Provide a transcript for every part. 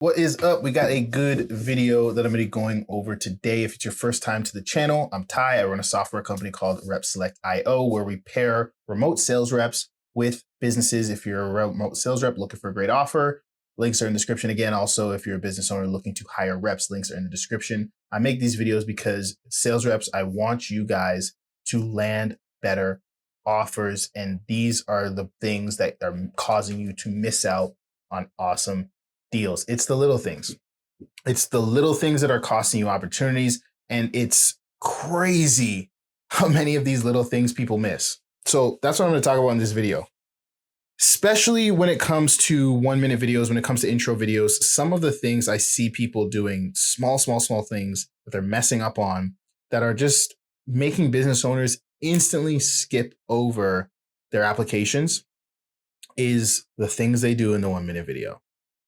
What is up? We got a good video that I'm going to be going over today. If it's your first time to the channel, I'm Ty. I run a software company called RepSelect.io where we pair remote sales reps with businesses. If you're a remote sales rep looking for a great offer, links are in the description. Again, also, if you're a business owner looking to hire reps, links are in the description. I make these videos because sales reps, I want you guys to land better offers. And these are the things that are causing you to miss out on awesome deals. It's the little things. It's the little things that are costing you opportunities. And it's crazy how many of these little things people miss. So that's what I'm going to talk about in this video. Especially when it comes to 1-minute videos, when it comes to intro videos, some of the things I see people doing, small things that they're messing up on that are just making business owners instantly skip over their applications is the things they do in the 1-minute video.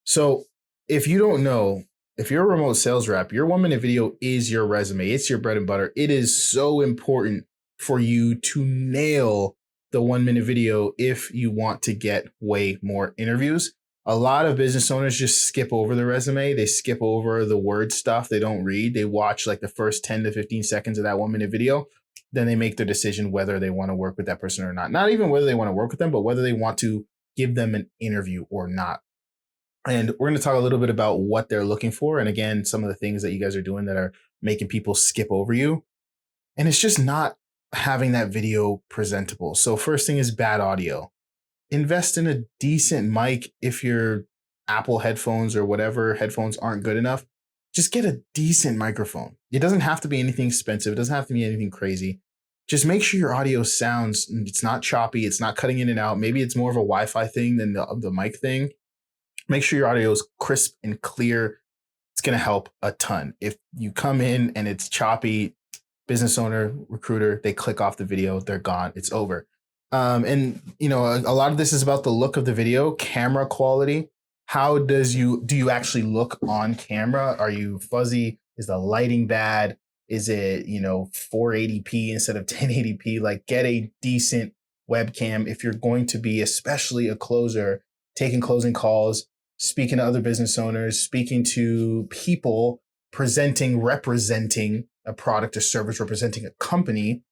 So if you don't know, if you're a remote sales rep, your 1-minute video is your resume. It's your bread and butter. It is so important for you to nail the 1-minute video if you want to get way more interviews. A lot of business owners just skip over the resume. They skip over the word stuff. They don't read. They watch like the first 10 to 15 seconds of that 1-minute video. Then they make their decision whether they want to work with that person or not. Not even whether they want to work with them, but whether they want to give them an interview or not. And we're going to talk a little bit about what they're looking for. And again, some of the things that you guys are doing that are making people skip over you. And it's just not having that video presentable. So first thing is bad audio. Invest in a decent mic. If your Apple headphones or whatever headphones aren't good enough, just get a decent microphone. It doesn't have to be anything expensive. It doesn't have to be anything crazy. Just make sure your audio sounds, it's not choppy. It's not cutting in and out. Maybe it's more of a Wi-Fi thing than the mic thing. Make sure your audio is crisp and clear. It's going to help a ton. If you come in and it's choppy, business owner, recruiter, they click off the video, they're gone, it's over. And you know, a lot of this is about the look of the video, camera quality. How do you actually look on camera? Are you fuzzy? Is the lighting bad? Is it, 480p instead of 1080p? Like, get a decent webcam if you're going to be, especially a closer, taking closing calls, speaking to other business owners, speaking to people, representing a product or service, representing a company,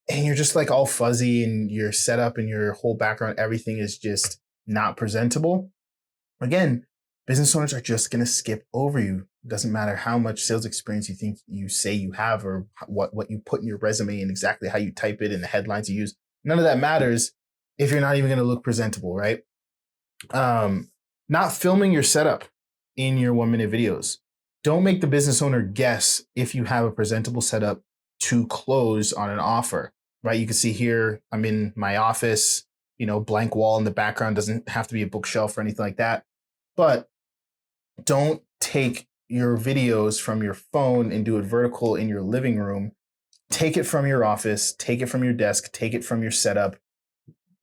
and you're just like all fuzzy and your setup and your whole background, everything is just not presentable. Again, business owners are just going to skip over you. It doesn't matter how much sales experience you think you say you have or what you put in your resume and exactly how you type it and the headlines you use. None of that matters if you're not even going to look presentable, right? Not filming your setup in your 1-minute videos. Don't make the business owner guess if you have a presentable setup to close on an offer, right? You can see here, I'm in my office, blank wall in the background, doesn't have to be a bookshelf or anything like that. But don't take your videos from your phone and do it vertical in your living room. Take it from your office, take it from your desk, take it from your setup,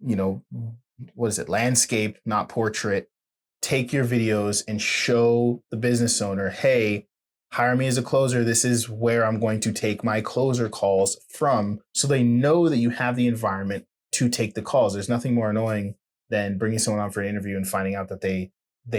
what is it? Landscape, not portrait. Take your videos and show the business owner, hey, hire me as a closer. This is where I'm going to take my closer calls from. So they know that you have the environment to take the calls. There's nothing more annoying than bringing someone on for an interview and finding out that they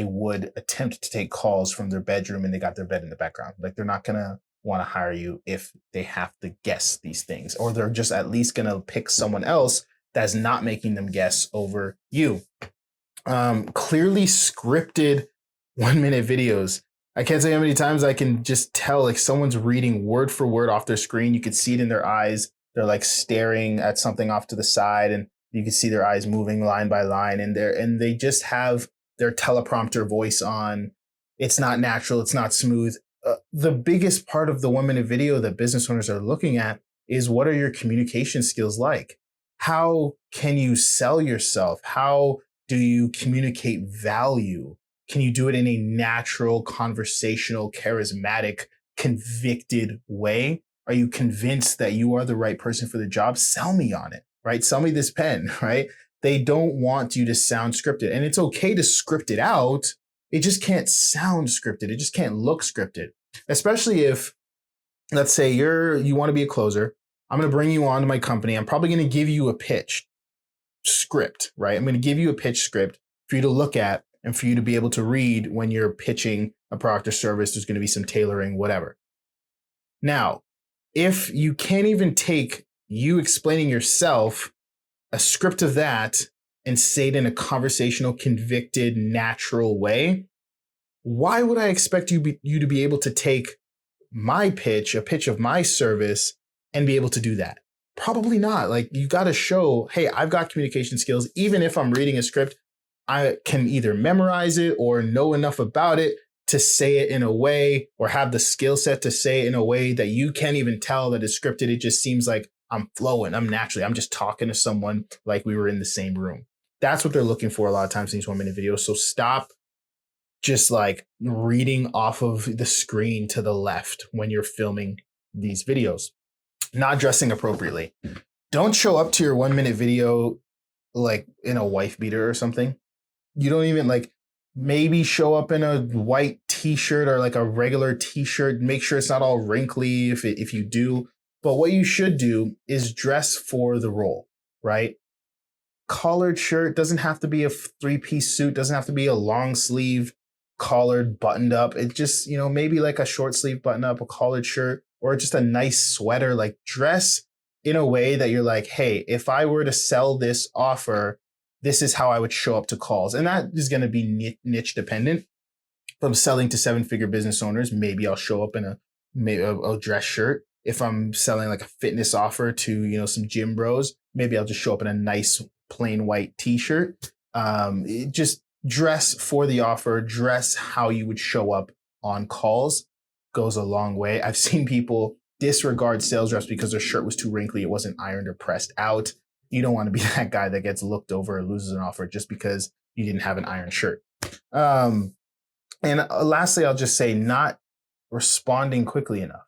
would attempt to take calls from their bedroom and they got their bed in the background. Like, they're not going to want to hire you if they have to guess these things, or they're just at least going to pick someone else that's not making them guess over you. Clearly scripted 1-minute videos. I can't say how many times I can just tell, like, someone's reading word for word off their screen. You could see it in their eyes. They're like staring at something off to the side, and you can see their eyes moving line by line, and they just have their teleprompter voice on. It's not natural. It's not smooth. The biggest part of the 1-minute video that business owners are looking at is, what are your communication skills like? How can you sell yourself? How do you communicate value? Can you do it in a natural, conversational, charismatic, convicted way? Are you convinced that you are the right person for the job? Sell me on it, right? Sell me this pen, right? They don't want you to sound scripted. And it's okay to script it out. It just can't sound scripted. It just can't look scripted. Especially if, let's say you want to be a closer. I'm going to bring you on to my company. I'm probably going to give you a pitch script, right? I'm going to give you a pitch script for you to look at and for you to be able to read when you're pitching a product or service. There's going to be some tailoring, whatever. Now, if you can't even take you explaining yourself, a script of that, and say it in a conversational, convicted, natural way, why would I expect you to be able to take my pitch, a pitch of my service, and be able to do that? Probably not. Like, you got to show, hey, I've got communication skills. Even if I'm reading a script, I can either memorize it or know enough about it to say it in a way, or have the skill set to say it in a way that you can't even tell that it's scripted. It just seems like I'm flowing. I'm just talking to someone like we were in the same room. That's what they're looking for a lot of times in these 1-minute videos. So stop just like reading off of the screen to the left when you're filming these videos. Not dressing appropriately. Don't show up to your 1-minute video like in a wife beater or something. You don't even like, maybe show up in a white t-shirt or like a regular t-shirt. Make sure it's not all wrinkly if you do. But what you should do is dress for the role, right? Collared shirt doesn't have to be a 3-piece suit, doesn't have to be a long sleeve collared buttoned up. It just, maybe like a short sleeve button up, a collared shirt, or just a nice sweater. Like, dress in a way that you're like, hey, if I were to sell this offer, this is how I would show up to calls. And that is going to be niche dependent. If I'm selling to 7-figure business owners, maybe I'll show up in a dress shirt. If I'm selling like a fitness offer to, some gym bros, maybe I'll just show up in a nice plain white t-shirt. Just dress for the offer, dress how you would show up on calls goes a long way. I've seen people disregard sales reps because their shirt was too wrinkly. It wasn't ironed or pressed out. You don't want to be that guy that gets looked over or loses an offer just because you didn't have an iron shirt. And lastly, I'll just say, not responding quickly enough.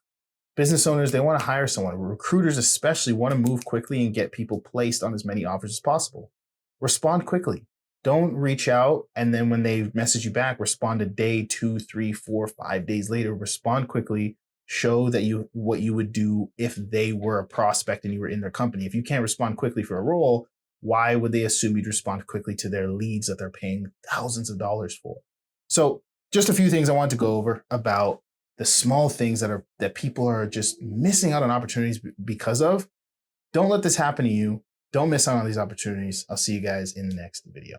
Business owners, they want to hire someone. Recruiters especially want to move quickly and get people placed on as many offers as possible. Respond quickly. Don't reach out and then when they message you back, respond a day, 2, 3, 4, 5 days later. Respond quickly. Show that what you would do if they were a prospect and you were in their company. If you can't respond quickly for a role, why would they assume you'd respond quickly to their leads that they're paying thousands of dollars for? So just a few things I want to go over about the small things that people are just missing out on opportunities because of. Don't let this happen to you. Don't miss out on these opportunities. I'll see you guys in the next video.